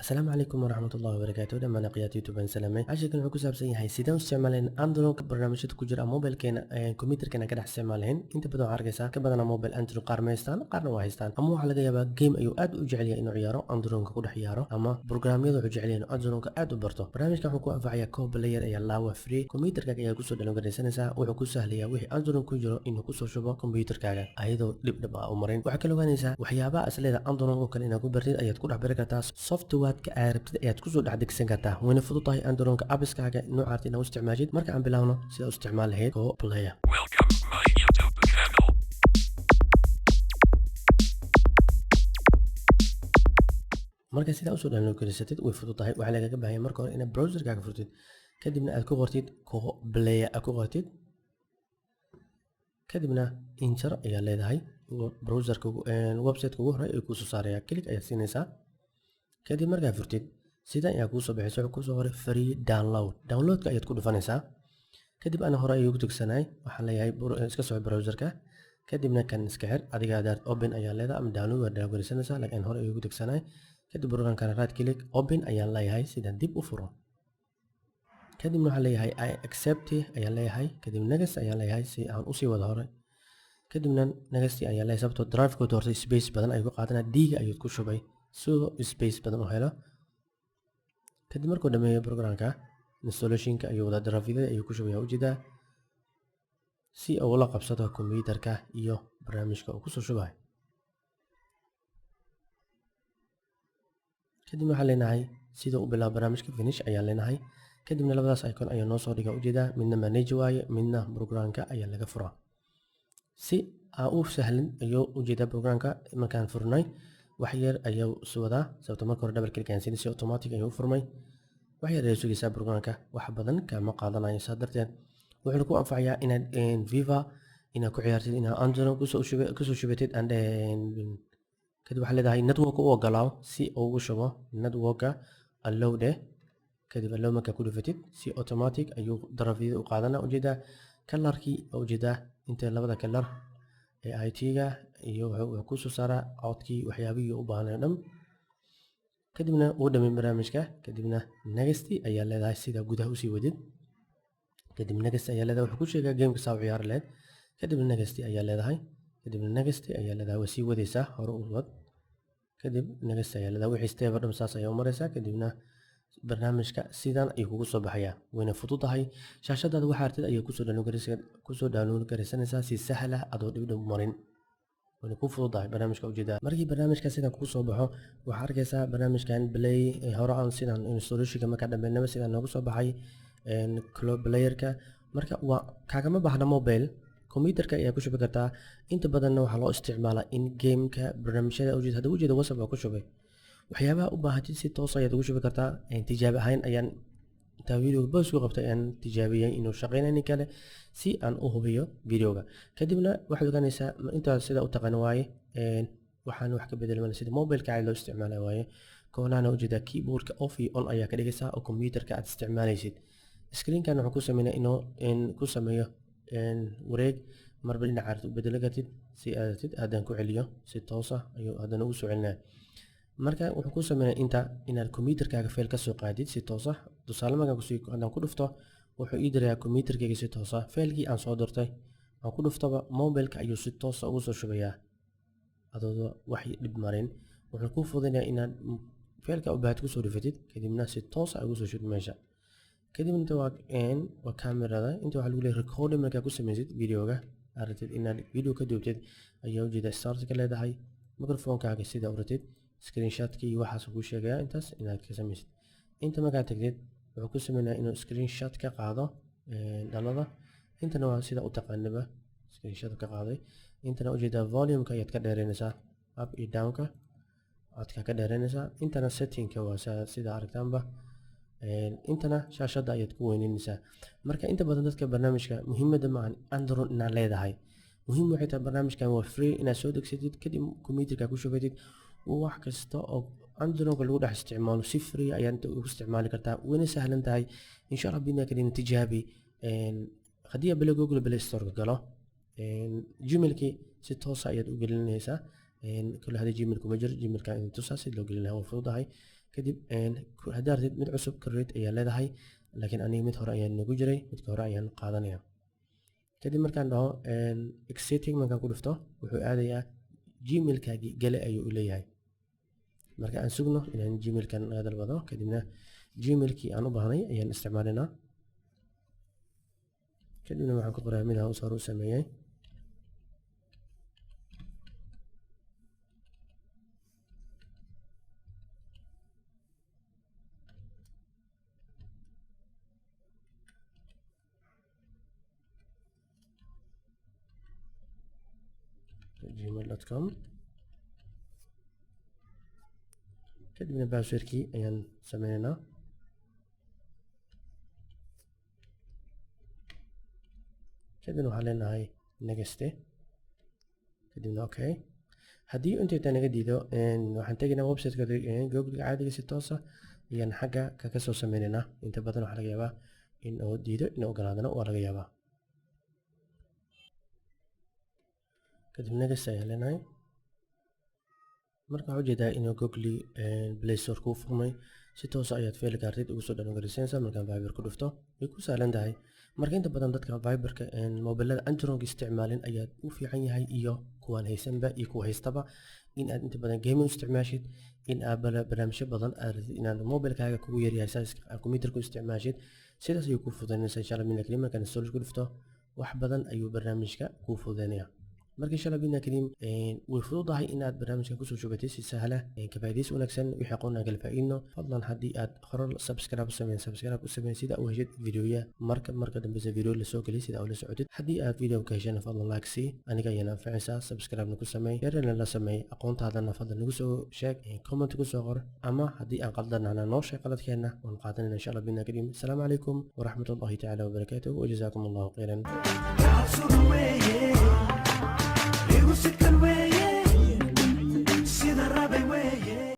السلام عليكم ورحمة الله وبركاته. لما نقيات يوتيوب ان سلامي عشان wuxuu ku saabsan yahay sidaan u isticmaaleen Android barnaamijyada ku jira mobilkeena computerkeena ka dhex isticmaaleen inta badan waxaad arkaysaa ka badan mobile Android qaar ma haystaan qaarna waa haystaan ama waxa laga yaabaa game ayuu aad u jecel yahay inuu ciyaaro Android ku dhex ciyaaro ama programyada wuxuu jecel yahay inuu Android aad u barto barnaamijkan wuxuu ku anfacayaa co-player ayaa laawa free computerkaaga ayaa ku soo downloadaysanaysaa wuxuu ku sahlayaa wixii Android ku jiro inuu ku soo shubo computerkaaga ayadoo dhib ah u marin waxa kale ogaanaysaa waxyaabaha asleeda Android oo kale inaad ku bartid ayaad ku dhex bari kartaa software-ka aad rabtid ayaad ku soo dhex degsan kartaa wayna fududahay Android apps-kaaga noocaad inaad u isticmaashid marka aan bilaawno sida u isticmaal lahayd co-player. Welcome to my YouTube channel. marka sida u soo download gareysatid way fududahay waxa lagaga baahan marka hore inaad browser-kaaga furtid kadibna aad ku qortid co-player aad ku qortid kadibna enter ayaa leedahay browser-ka website-ka ugu hore ee ku soo saaraya click ayaa siinaysaa kadib markaa furtid sida ayaa ku soo bixisay wuxuu ku soo horay free downloadka ayaad ku dhufanaysaa kadib ana hore ayuu ku tagsanay waxaan leeyahay iska soo browser-ka kadibna kan iska xir adiga aad open ayaa leedahay ama download waa downloadaysanaysaa laakiin hore ayuu ku tagsanay kadib program-kana right click open ayaa leeyahay sida dib u furo kadibna waxaan leeyahay I accept ayaa leeyahay kadib next ayaa leeyahay si aan u sii wada hore kadibna next ayaa leeyahay sababtoo drive-ku doortay space badan ayuu qaadanaa diiga ayuu ku shubay sidoo space badan u helo kadib markuu dhameeyo programka installation-ka ayuu wada drive-yada ayuu ku shubaya ujeedaa si uu la qabsado computerka iyo barnaamijka uu ku soo shubayo kadib waxaan leenahay sida uu bilaabo barnaamijka finish ayaan leenahay kadibna labadaas icon ayaa noo soo dhiga ujeedaa midna manage waaye midna programka ayaa laga furaa si aan u sahlan ayuu ujeedaa programka markaan furnay wax yar ayuu suwadaa sababtoo marka hore double click aan siinay si automatic ayuu furmay wax yar ayuu sugaysaa programka wax badan kama qaadanayo saa darteed wuxuu ku anfacayaa inaad Viva inaad ku ciyaartid inaad Android ku soo shubatid and kadib waxaa leedahay network u ogolaaw si uu ugu shubo network-ka allow kadib allow markaa ku dhufatid si automatic ayuu drive-yada u qaadanaa ujeedaa kalarkii ujeedaa inta labada kalar ee IT-ga iyo wuxuu ku soo saaraa codkii waxyaabihii u baahnaa dhan kadibna uu dhamay barnaamijka kadibna next ayaa leedahay sida gudaha u sii wadid kadib next ayaa leedahay wuxuu ku sheegaa game-ka saa u ciyaari lahayd kadibna next ayaa leedahay kadibna next ayaa leedahay waa sii wadaysaa hore u wad kadib next ayaa leedahay wixii step dhan saas ayaa u maraysaa kadibna barnaamijka sidan ayuu kugu soo baxayaa wayna fududahay shaashadaada waxa artid ayuu ku soo download garaysanaysaa si sahal ah adoo dhib marin wayna ku fududahay barnaamijka ujeedaa markii barnaamijka sidan kugu soo baxo waxaad arkaysaa barnaamijkan play hore aan sidan installation-ka marka dhammeynaba sidan noogu soo baxay co-player-ka marka waa kaagama baahna mobile computerka ayaa ku shubi kartaa inta badanna waxaa loo isticmaalaa in game-ka barnaamijyada ujeeda WhatsApp waa ku shubay waxyaabaha u baahatid si toos ayaad ugu shubi kartaa tijaabo ahaan ayaan intaa videoga boos ku qabtay ayaan tijaabiyey inuu shaqeynaynin kale si aan u hubiyo videoga kadibna waxaad ogaanaysaa intaas sida u taqaan waaye waxaan wax ka bedelman sida mobile-ka caadi loo isticmaala waaye koonana ujeedaa keyboard-ka off iyo on ayaa ka dhigaysaa oo computerka aad isticmaalaysid screen-kan wuxuu ku sameynaa inuu ku sameeyo wareeg marba dhinaca aad u bedeli kartid si aad haddaan ku celiyo si toos ah ayuu haddana ugu soo celinaya marka wuxuu ku sameeyaa inta inaad computerkaaga file ka soo qaadid si toos ah tusaale markaan haddaan ku dhufto wuxuu ii dirayaa computerkayga si toos ah failkii aan soo dirtay aan ku dhuftaba mobile-ka ayuu si toos ah ugu soo shubayaa adoo wax dhib marin wuxuu kuu fududeynayaa inaad failka u baahid ku soo dhufatid kadibna si toos ah ugu soo shubid meesha kadib inta waa kamerada inta waxaa lagu leeyahay recording markaa ku samaysid videoga aragtid inaad video ka duubtid ayaa ujeeda start ka leedahay microphone-kaaga sida u ratid screenshot-kii iyo waxaas kuu sheegaya intaas inaad ka samaysid inta markaa tagtid wuxuu ku sameynayaa inuu screenshot ka qaado dhalada intana waa sida u taqaanaba screenshot ka qaaday intana ujeedaa volume-ka ayaad ka dheereynaysaa up iyo down-ka codka ka dheereynaysaa intana setting-ka waa sida aragtaanba intana shaashada ayaad ku weyneynaysaa marka inta badan dadka barnaamijka muhiimadda maahan Android inaad leedahay muhiim waxay tahay barnaamijkan waa free inaad soo degsatid kadib computerka ku shubatid wax kasta oo Android lagu dhex isticmaalo si free ayaad u isticmaali kartaa wayna sahlan tahay insha Allah bidna kadib tijaabi haddii aad Google Play Store galo Gmail-ki si toos ah ayaad u gelinaysaa kula hada Gmail kuma jiro Gmail-ka inta tusaas loo gelinayo waa fududahay kadib haddaad rabtid mid cusub create ayaa leedahay, laakiin aniga mid hore ayaan nagu jiray, midka hore ayaan qaadanaya. kadib markaan dhaho exciting markaan ku dhufto wuxuu aadayaa gmailkaagii gale ayuu u leeyahay. marka aan sugno inaan gmailkan naga dalbado, kadibna gmailkii aan u baahnay ayaan isticmaalinaa. kadibna waxaan ku qoraa mid hoos hore u sameeyey. gmail.com. kadibna passwordkii ayaan sameynaynaa. kadibna waxaan leenahay next, kadibna okay. haddii inta naga diido waxaan tegaynaa websiteka google caadiga si toos ah ayaan xagga kaga soo sameynaynaa. inta badan waxaa laga yaabaa in uu diido, in ogolaadana waa laga yaabaa. kadib next ayaan leenahay. marka waxaa ujeedaa inuu google play store kuu furmay, si toos ayaad faili kartid ugu soo downloadaysanaysaa. markaan Viber ku dhufto way ku sahlan tahay. marka inta badan dadka Viberka mobilada Android isticmaalin ayaa u fiican yahay, iyo kuwaan haysanba iyo kuwa haystaba, in aad inta badan gaming isticmaashid, in aad barnaamijyo badan aad inaad mobilkaaga kugu yaryahay size computerka isticmaashid. sidaas ayuu kuu fududeynaysaa insha Allah. laakiin markaan install ku dhufto wax badan ayuu barnaamijka kuu fududeynayaa. marka insha Allah bidna kariim way fududahay in aad barnaamijkan kusoo shubatay si sahla, ka faa'iidaysi wanaagsan, wixii aqoon aan kala faa'iidno. fadlan haddii aad hore subscribe u sameyn sida u heshid videoya marka dambe video la soo geliy sida ula socotid. haddii aad video ka heshana fadlan like sii, aniga ayaan anfacaysaa. subscribe ku sameey, yarana la sameey, aqoontaadana fadlan nagu soo sheeg, comment ku soo qor, ama haddii aan qaldanana noo sheeg qaladkeena waan qaadanayna insha Allah bidna kariim. assalaamu calaykum waraxmatullaahi tacaala wabarakaatuh, wa jazaakum allahu khayran.